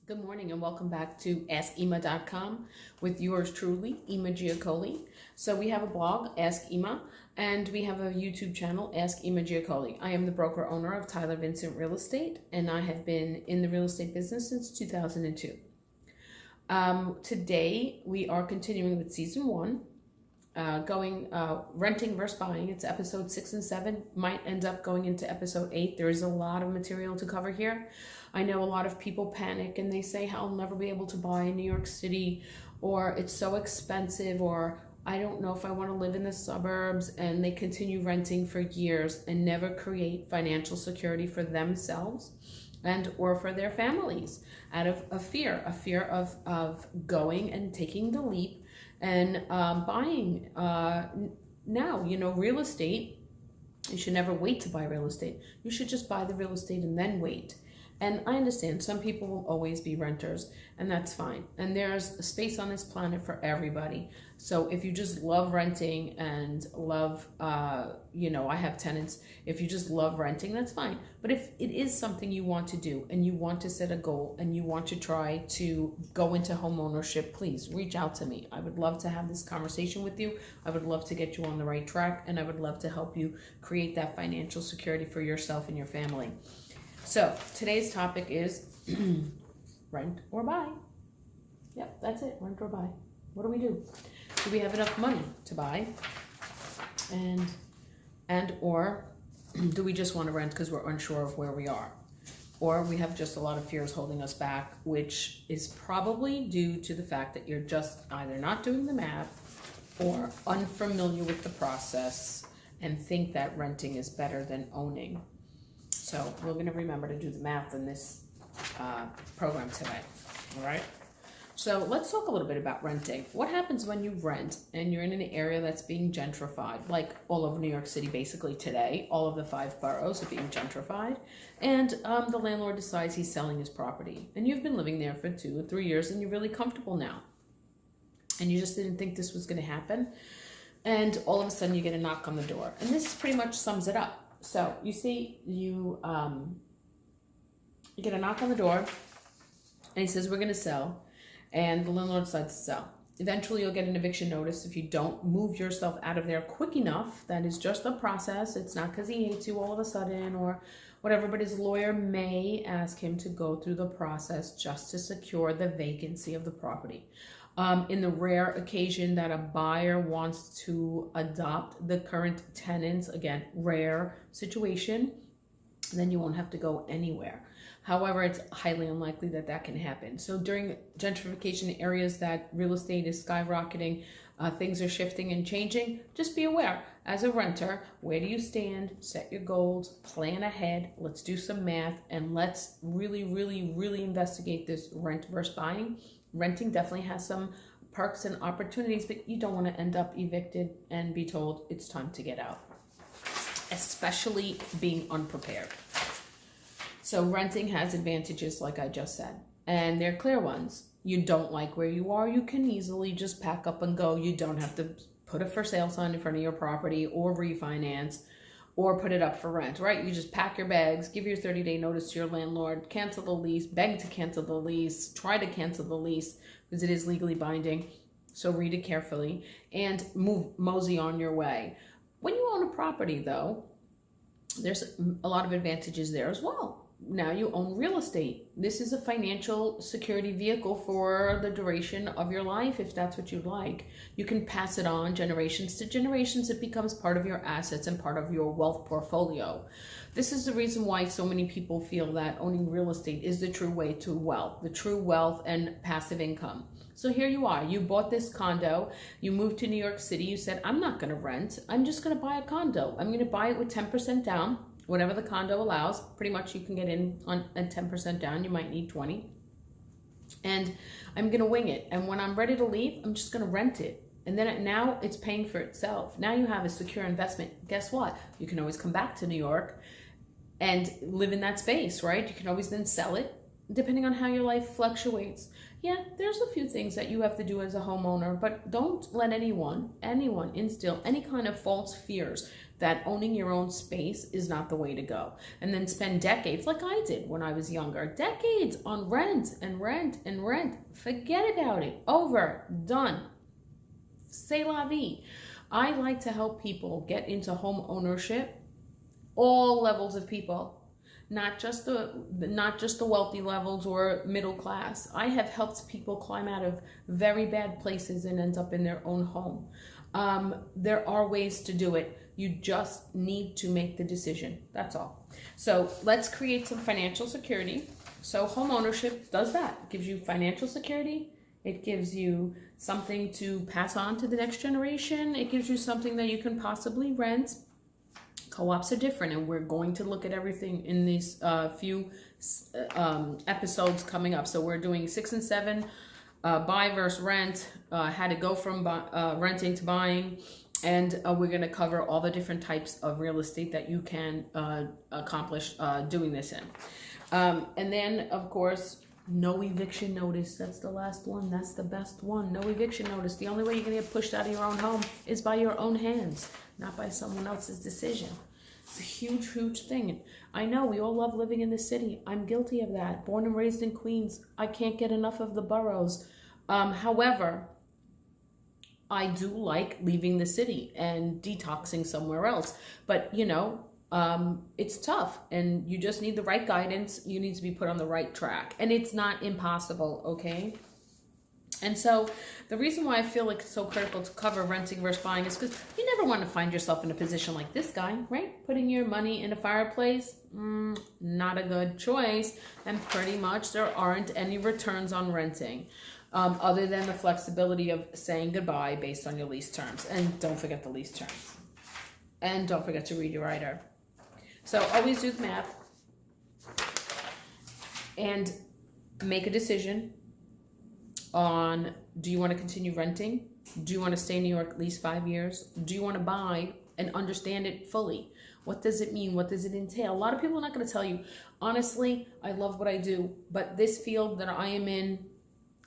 Good morning and welcome back to AskEma.com with yours truly, Ema Giacoli. So we have a blog, Ask Ema, and we have a YouTube channel, Ask Ema Giacoli. I am the broker owner of Tyler Vincent Real Estate, and I have been in the real estate business since 2002. Today we are continuing with season 1. Renting versus buying. It's episode 6 and 7, might end up going into episode 8. There is a lot of material to cover here. I know a lot of people panic and they say, I'll never be able to buy in New York City, or it's so expensive, or I don't know if I want to live in the suburbs, and they continue renting for years and never create financial security for themselves and or for their families out of a fear of going and taking the leap and buying. Now, real estate, you should never wait to buy real estate. You should just buy the real estate and then wait. And I understand some people will always be renters, and that's fine. And there's a space on this planet for everybody. So if you just love renting and love, I have tenants. If you just love renting, that's fine. But if it is something you want to do and you want to set a goal and you want to try to go into home ownership, please reach out to me. I would love to have this conversation with you. I would love to get you on the right track, and I would love to help you create that financial security for yourself and your family. So today's topic is rent or buy. Yep, that's it, rent or buy. What do we do? Do we have enough money to buy? And or do we just want to rent because we're unsure of where we are? Or we have just a lot of fears holding us back, which is probably due to the fact that you're just either not doing the math or unfamiliar with the process and think that renting is better than owning. So we're going to remember to do the math in this program today, all right? So let's talk a little bit about renting. What happens when you rent and you're in an area that's being gentrified, like all over New York City basically today, all of the 5 boroughs are being gentrified, and the landlord decides he's selling his property, and you've been living there for 2 or 3 years and you're really comfortable now, and you just didn't think this was going to happen, and all of a sudden you get a knock on the door, and this pretty much sums it up. So you see, you get a knock on the door, and he says, we're going to sell, and the landlord decides to sell. Eventually, you'll get an eviction notice if you don't move yourself out of there quick enough. That is just a process. It's not because he hates you all of a sudden or whatever, but his lawyer may ask him to go through the process just to secure the vacancy of the property. In the rare occasion that a buyer wants to adopt the current tenants, again, rare situation, then you won't have to go anywhere. However, it's highly unlikely that that can happen. So during gentrification areas that real estate is skyrocketing, things are shifting and changing, just be aware. As a renter, where do you stand? Set your goals, plan ahead, let's do some math, and let's really, really, really investigate this rent versus buying. Renting definitely has some perks and opportunities, but you don't want to end up evicted and be told it's time to get out, especially being unprepared. So renting has advantages, like I just said, and they're clear ones. You don't like where you are, you can easily just pack up and go. You don't have to put a for sale sign in front of your property or refinance or put it up for rent, right? You just pack your bags, give your 30-day notice to your landlord, cancel the lease, beg to cancel the lease, try to cancel the lease because it is legally binding. So read it carefully and mosey on your way. When you own a property, though, there's a lot of advantages there as well. Now you own real estate. This is a financial security vehicle for the duration of your life, if that's what you'd like. You can pass it on generations to generations. It becomes part of your assets and part of your wealth portfolio. This is the reason why so many people feel that owning real estate is the true way to wealth, the true wealth and passive income. So here you are, you bought this condo, you moved to New York City, you said, I'm not going to rent, I'm just going to buy a condo. I'm going to buy it with 10% down. Whatever the condo allows, pretty much you can get in on at 10% down. You might need 20. And I'm going to wing it. And when I'm ready to leave, I'm just going to rent it. And then now it's paying for itself. Now you have a secure investment. Guess what? You can always come back to New York and live in that space, right? You can always then sell it, depending on how your life fluctuates. Yeah, there's a few things that you have to do as a homeowner, but don't let anyone instill any kind of false fears that owning your own space is not the way to go. And then spend decades, like I did when I was younger, decades on rent and rent and rent. Forget about it. Over. Done. C'est la vie. I like to help people get into home ownership, all levels of people, not just the wealthy levels or middle class. I have helped people climb out of very bad places and end up in their own home. There are ways to do it. You just need to make the decision. That's all. So let's create some financial security. So home ownership does that. It gives you financial security. It gives you something to pass on to the next generation. It gives you something that you can possibly rent. Co-ops are different, and we're going to look at everything in these few episodes coming up. So we're doing 6 and 7, buy versus rent, how to go from renting to buying, and we're going to cover all the different types of real estate that you can accomplish doing this in. And then, of course, no eviction notice. That's the last one. That's the best one. No eviction notice. The only way you're going to get pushed out of your own home is by your own hands, not by someone else's decision. It's a huge, huge thing. I know we all love living in the city. I'm guilty of that. Born and raised in Queens. I can't get enough of the boroughs. However, I do like leaving the city and detoxing somewhere else. But, it's tough, and you just need the right guidance. You need to be put on the right track, and it's not impossible, okay? And so the reason why I feel like it's so critical to cover renting versus buying is because you never want to find yourself in a position like this guy, right? Putting your money in a fireplace, not a good choice. And pretty much there aren't any returns on renting, other than the flexibility of saying goodbye based on your lease terms. And don't forget the lease terms. And don't forget to read your rider. So always do the math and make a decision on, do you want to continue renting? Do you want to stay in New York at least 5 years? Do you want to buy and understand it fully? What does it mean? What does it entail? A lot of people are not going to tell you. Honestly, I love what I do, but this field that I am in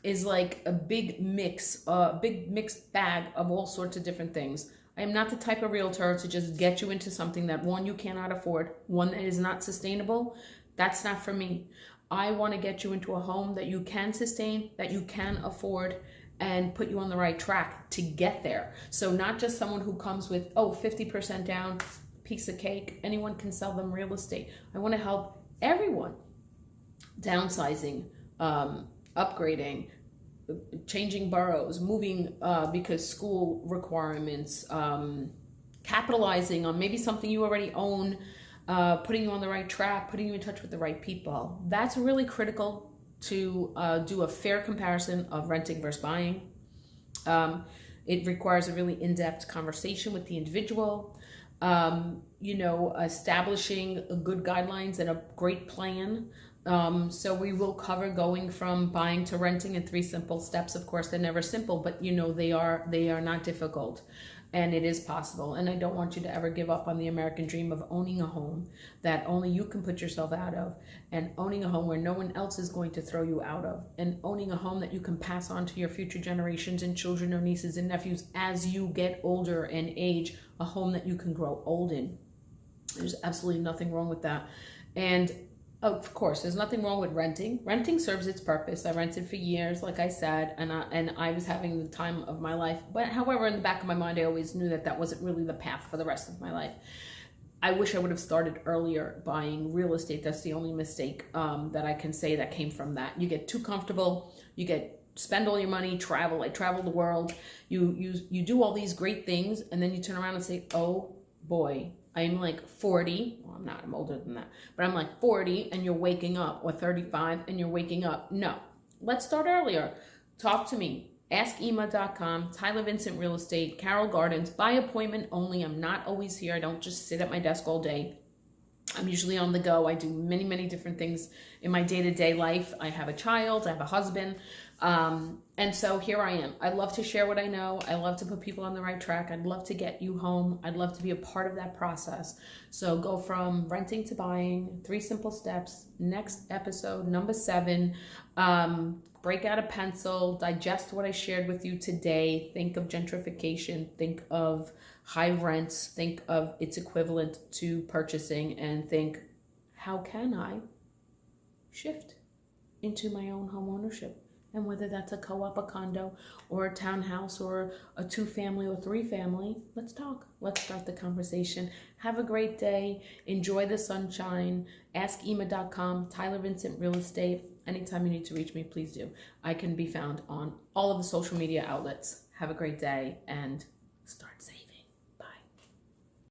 is like a big mixed bag of all sorts of different things. I am not the type of realtor to just get you into something that, one, you cannot afford, one, that is not sustainable. That's not for me. I want to get you into a home that you can sustain, that you can afford, and put you on the right track to get there. So not just someone who comes with, 50% down, piece of cake. Anyone can sell them real estate. I want to help everyone. Downsizing, upgrading, changing boroughs, moving because school requirements, capitalizing on maybe something you already own, putting you on the right track, putting you in touch with the right people. That's really critical to do a fair comparison of renting versus buying. It requires a really in-depth conversation with the individual, establishing good guidelines and a great plan. So we will cover going from buying to renting in 3 simple steps. Of course, they're never simple, but they are not difficult, and it is possible. And I don't want you to ever give up on the American dream of owning a home that only you can put yourself out of, and owning a home where no one else is going to throw you out of, and owning a home that you can pass on to your future generations and children or nieces and nephews as you get older and age, a home that you can grow old in. There's absolutely nothing wrong with that. And of course, there's nothing wrong with renting. Renting serves its purpose. I rented for years, like I said, and I was having the time of my life. But however, in the back of my mind, I always knew that wasn't really the path for the rest of my life. I wish I would have started earlier buying real estate. That's the only mistake that I can say that came from that. You get too comfortable. Spend all your money, travel. I travel the world. You do all these great things, and then you turn around and say, oh boy, I'm like 40. Well, I'm not, I'm older than that. But I'm like 40 and you're waking up, or 35 and you're waking up. No, let's start earlier. Talk to me. AskEma.com, Tyler Vincent Real Estate, Carroll Gardens, by appointment only. I'm not always here. I don't just sit at my desk all day. I'm usually on the go. I do many, many different things in my day-to-day life. I have a child, I have a husband. And so here I am. I love to share what I know. I love to put people on the right track. I'd love to get you home. I'd love to be a part of that process. So go from renting to buying, 3 simple steps. Next episode, number 7. Break out a pencil, digest what I shared with you today. Think of gentrification. Think of high rents, think of its equivalent to purchasing, and think, how can I shift into my own home ownership? And whether that's a co-op, a condo, or a townhouse, or a 2-family or 3-family, let's talk. Let's start the conversation. Have a great day. Enjoy the sunshine. AskEma.com, Tyler Vincent Real Estate. Anytime you need to reach me, please do. I can be found on all of the social media outlets. Have a great day and start saving.